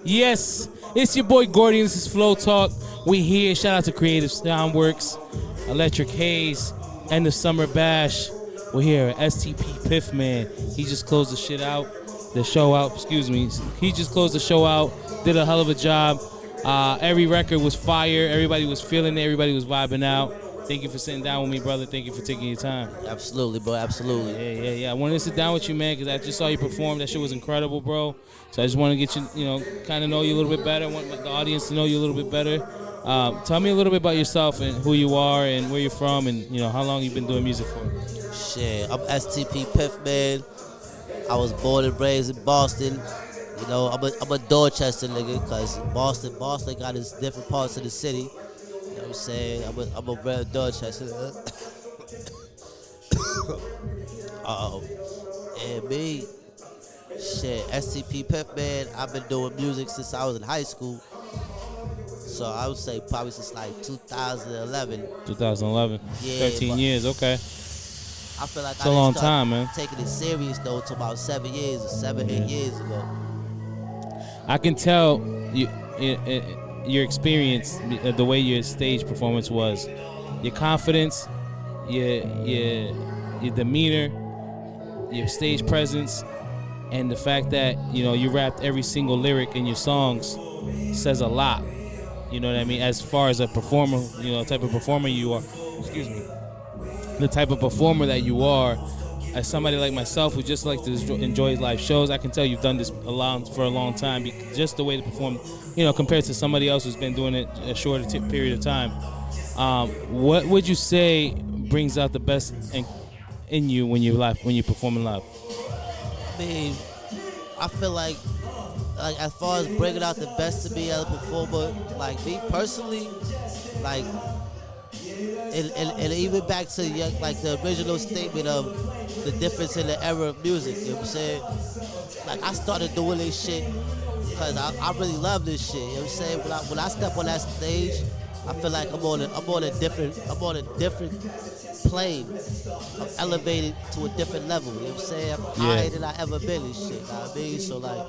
Yes, it's your boy Gordy. This is Flow Talk. We here. Shout out to Creative Soundwerks, Electric Haze, and the Summer Bash. We're here at STP PIFFMAN. He just closed the show out. Excuse me. He just closed the show out. Did a hell of a job. Every record was fire. Everybody was feeling it. Everybody was vibing out. Thank you for sitting down with me, brother. Thank you for taking your time. Absolutely, bro. Absolutely. Yeah. I wanted to sit down with you, man, because I just saw you perform. That shit was incredible, bro. So I just want to get you, kind of know you a little bit better. I want the audience to know you a little bit better. Tell me a little bit about yourself and who you are and where you're from and, how long you've been doing music for. Shit, I'm STP PIFFMAN. I was born and raised in Boston. I'm a Dorchester nigga, because Boston got its different parts of the city. You know what I'm saying? I'm a real Dorchester. And me, shit, STP PIFFMAN, I've been doing music since I was in high school. So I would say probably since like 2011. 2011. Yeah, 13 years, okay. I feel like it's a long time, man. Taking it serious though to about 7 years or 8 years ago. I can tell your experience, the way your stage performance was, your confidence, your demeanor, your stage presence, and the fact that you rapped every single lyric in your songs says a lot. You know what I mean? As far as a performer, type of performer you are. Excuse me. The type of performer that you are, as somebody like myself who just likes to enjoy live shows, I can tell you've done this for a long time. Just the way to perform, compared to somebody else who's been doing it a shorter period of time. What would you say brings out the best in you when you're performing live? I mean, I feel like as far as bringing out the best to me as a performer, like me personally, like. And even back to like the original statement of the difference in the era of music, you know what I'm saying? Like I started doing this shit because I really love this shit, you know what I'm saying? When I step on that stage, I feel like I'm on a different plane. I'm elevated to a different level, you know what I'm saying? I'm higher than I ever been and shit, you know what I mean? So like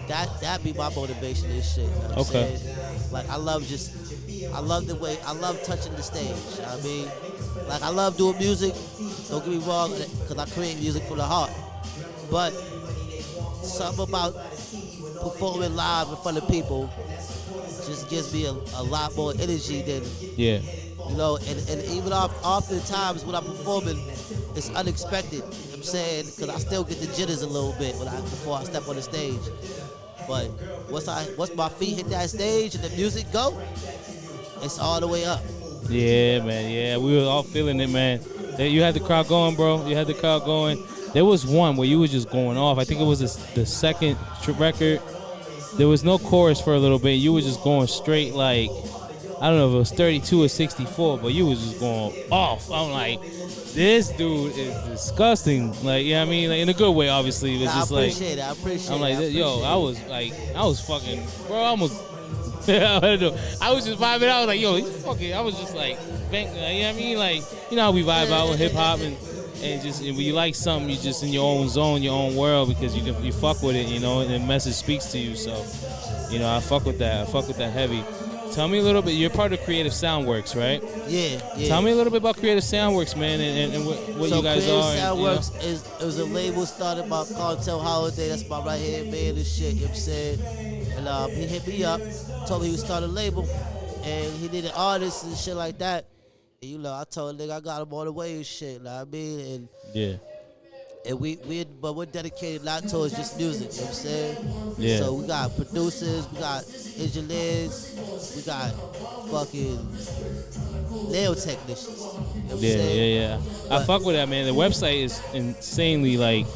that be my motivation and shit, you know what I'm saying? Like I love touching the stage, you know what I mean? Like I love doing music, don't get me wrong, because I create music from the heart. But something about performing live in front of people just gives me a lot more energy than, and even oftentimes when I'm performing, it's unexpected, you know what I'm saying? Because I still get the jitters a little bit before I step on the stage. But once my feet hit that stage and the music go, it's all the way up. Yeah, man. Yeah, we were all feeling it, man. You had the crowd going, bro. You had the crowd going. There was one where you were just going off. I think it was the second record. There was no chorus for a little bit. You were just going straight, like, I don't know if it was 32 or 64, but you was just going off. I'm like, this dude is disgusting. Like, you know what I mean? Like, in a good way, obviously. It was just I appreciate it. I'm like, yo, I was fucking, bro, I almost. I was just vibing out. I was like, yo, he's fucking. I was just like, bang, you know what I mean? Like, you know how we vibe out with hip hop and just when you like something, you just in your own zone, your own world, because you fuck with it, and the message speaks to you. So, I fuck with that. I fuck with that heavy. Tell me a little bit. You're part of Creative Soundwerks, right? Yeah. Tell me a little bit about Creative Soundwerks, man, and what you guys are. So Creative Soundwerks is a label started by Cartel Holiday. That's my right hand man and shit. You know what I'm saying? And he hit me up, told me he would start a label, and he needed artists and shit like that. And, I told him, nigga, I got him on the way and shit. You know what I mean? And and we're dedicated not towards just music, you know what I'm saying? Yeah. So we got producers, we got engineers, we got fucking nail technicians. You know what I'm saying? Yeah. I fuck with that, man. The website is insanely, like,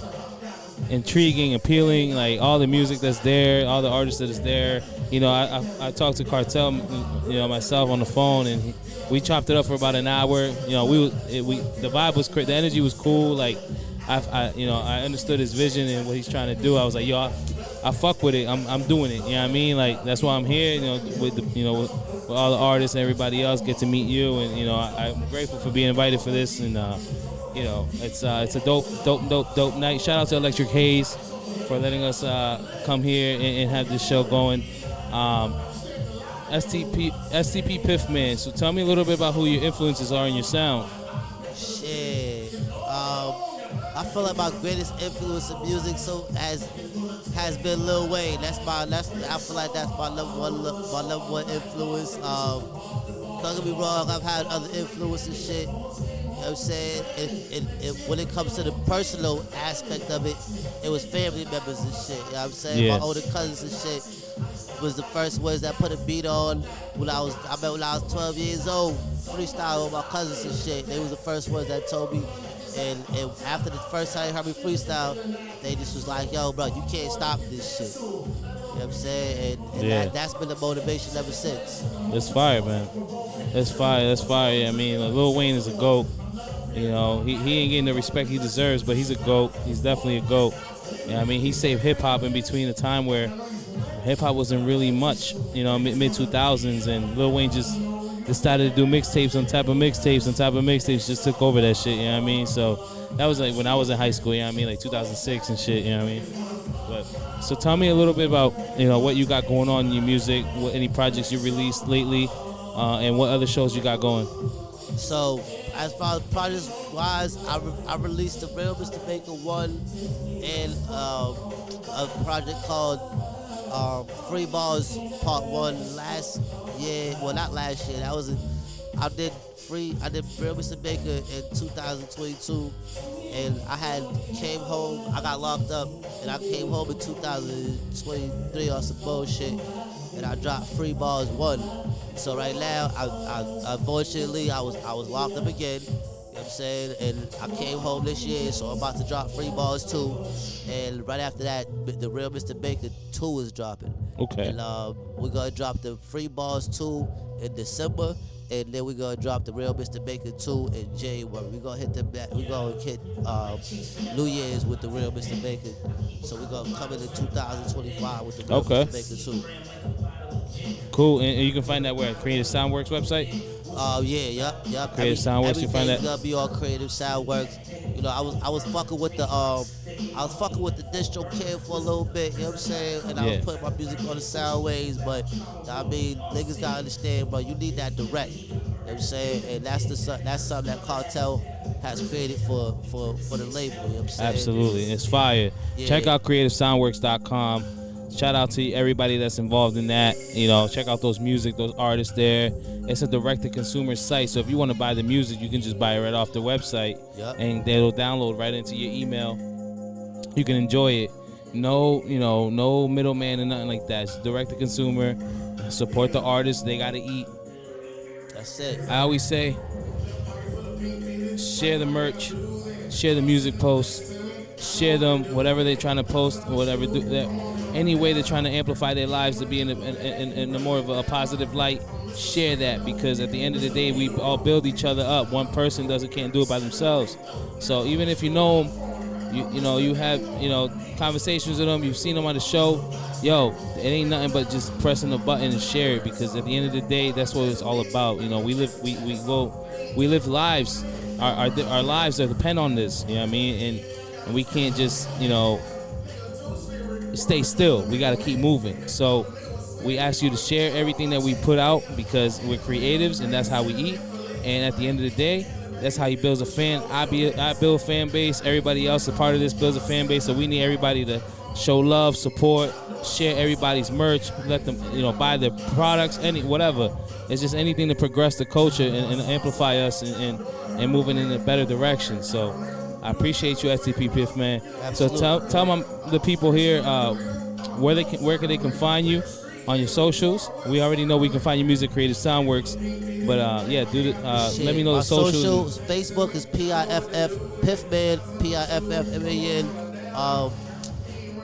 intriguing, appealing, like all the music that's there, all the artists that is there. I talked to Cartel, myself on the phone, and we chopped it up for about an hour. The vibe was the energy was cool. Like I understood his vision and what he's trying to do. I was like, yo, I fuck with it. I'm doing it. You know what I mean? Like that's why I'm here. With all the artists and everybody else, get to meet you, and I'm grateful for being invited for this. And it's a dope night. Shout out to Electric Haze. for letting us come here and have this show going. STP PIFFMAN. So tell me a little bit about who your influences are in your sound. Shit. I feel like my greatest influence in music has been Lil Wayne. I feel like that's my number one influence. Don't get me wrong, I've had other influences and shit. You know what I'm saying? And when it comes to the personal aspect of it, it was family members and shit. You know what I'm saying? Yeah. My older cousins and shit was the first ones that put a beat on when I remember when I was 12 years old, freestyle with my cousins and shit. They was the first ones that told me. And after the first time they heard me freestyle, they just was like, yo, bro, you can't stop this shit. You know what I'm saying? And that's been the motivation ever since. That's fire, man. That's fire. I mean, Lil Wayne is a GOAT. You know, he ain't getting the respect he deserves, but he's a GOAT. He's definitely a GOAT. Yeah, I mean, he saved hip-hop in between a time where hip-hop wasn't really much, you know, mid-2000s, and Lil Wayne just decided to do mixtapes on top of mixtapes, just took over that shit, you know what I mean? So that was like when I was in high school, you know what I mean, like 2006 and shit, you know what I mean? But so tell me a little bit about, you know, what you got going on in your music, any projects you released lately, and what other shows you got going. So as far as projects wise, I released the Real Mr. Baker 1 and a project called Free Balls Part 1 last year. Well, not last year. I did Real Mr. Baker in 2022, and came home. I got locked up, and I came home in 2023 or some bullshit, and I dropped Free Balls 1. So right now, I unfortunately I was locked up again. You know what I'm saying? And I came home this year, so I'm about to drop Free Balls 2. And right after that, the Real Mr. Baker 2 is dropping. Okay. And we're going to drop the Free Balls 2 in December. And then we're going to drop the Real Mr. Baker 2 in January. We're going to hit New Year's with the Real Mr. Baker. So we're going to come into 2025 with the Real Mr. Baker 2. Cool. And you can find that where? Creative Soundwerks website? Yep. Creative Soundwerks, you find that? Everything's gonna be on Creative Soundwerks. You know, I was fucking with the distro kid for a little bit. You know what I'm saying? And I was putting my music on the Soundwaves, but I mean, niggas gotta understand, bro. You need that direct. You know what I'm saying? And that's something that Cartel has created for the label. You know what I'm saying? Absolutely, it's fire. Yeah. Check out creativesoundworks.com. Shout out to everybody that's involved in that. You know, check out those artists there. It's a direct-to-consumer site, so if you want to buy the music, you can just buy it right off the website, and it'll download right into your email. You can enjoy it. No middleman and nothing like that. It's direct-to-consumer. Support the artists. They gotta eat. That's it. I always say, share the merch, share the music posts, share them, whatever they're trying to post, whatever. Any way they're trying to amplify their lives to be in a more of a positive light, share that, because at the end of the day, we all build each other up. One person can't do it by themselves. So even if you know them, you have conversations with them, you've seen them on the show, it ain't nothing but just pressing the button and share it, because at the end of the day, that's what it's all about. You know, we live lives. Our lives are depend on this. You know what I mean? And we can't just stay still. We got to keep moving. So we ask you to share everything that we put out, because we're creatives and that's how we eat. And at the end of the day, that's how you build a fan. I build a fan base. Everybody else, a part of this, builds a fan base. So we need everybody to show love, support, share everybody's merch, let them buy their products, whatever. It's just anything to progress the culture and amplify us and moving in a better direction. So I appreciate you, STP PIFFMAN. Absolutely. So tell the people here where can they find you on your socials. We already know we can find your music, Creative Soundwerks, but let me know the socials. Facebook is PIFFMAN, PIFFMAN.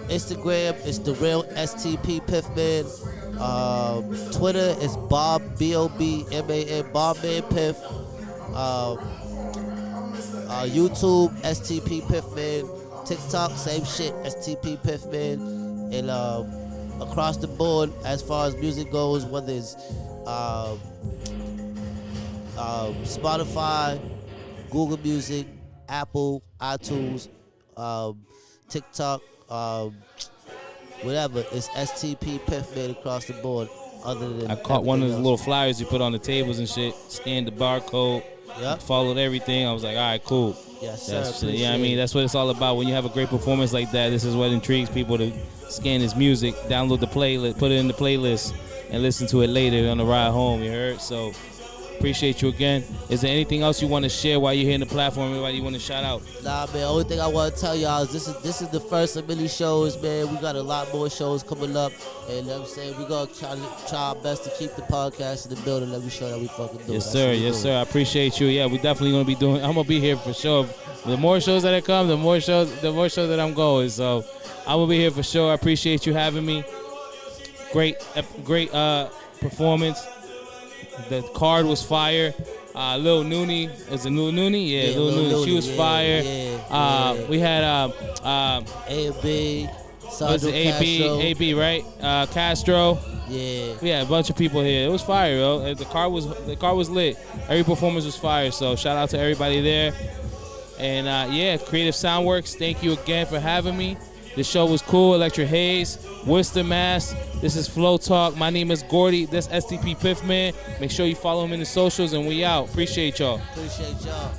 Instagram is the real STP PIFFMAN. Twitter is Bob BOBMAN, Bobman Piff. YouTube, STP PIFFMAN. TikTok, same shit, STP PIFFMAN. And across the board, as far as music goes, whether it's Spotify, Google Music, Apple, iTunes, TikTok, whatever. It's STP PIFFMAN across the board. Other than I caught one of everything those else. little flyers you put on the tables and shit. Scanned the barcode. Yep. Followed everything. I was like, all right, cool. Yes, sir. That's, Appreciate yeah, I mean, it. that's what it's all about. When you have a great performance like that, this is what intrigues people to scan his music, download the playlist, put it in the playlist, and listen to it later on the ride home. You heard? So appreciate you again. Is there anything else you want to share while you're here in the platform? Anybody you want to shout out? Nah, man. Only thing I want to tell y'all is this is the first of many shows, man. We got a lot more shows coming up, and I'm saying we gonna try our best to keep the podcast in the building. Let me show that we fucking do. Yes, sir. Yes, sir. I appreciate you. Yeah, we definitely gonna be doing. I'm gonna be here for sure. The more shows that come, the more shows that I'm going. So I'm gonna be here for sure. I appreciate you having me. Great performance. The card was fire. Lil Noonie, is it Lil Noonie? Yeah, Lil Noonie. She was fire. We had A&B, was it AB, right? Castro. Yeah. We had a bunch of people here. It was fire, yo. The car was lit. Every performance was fire. So shout out to everybody there. And yeah, Creative Soundwerks. Thank you again for having me. The show was cool. Electric Haze, Worcester, Mass. This is Flow Talk. My name is Gordy. This STP PIFFMAN. Make sure you follow him in the socials, and we out. Appreciate y'all. Appreciate y'all.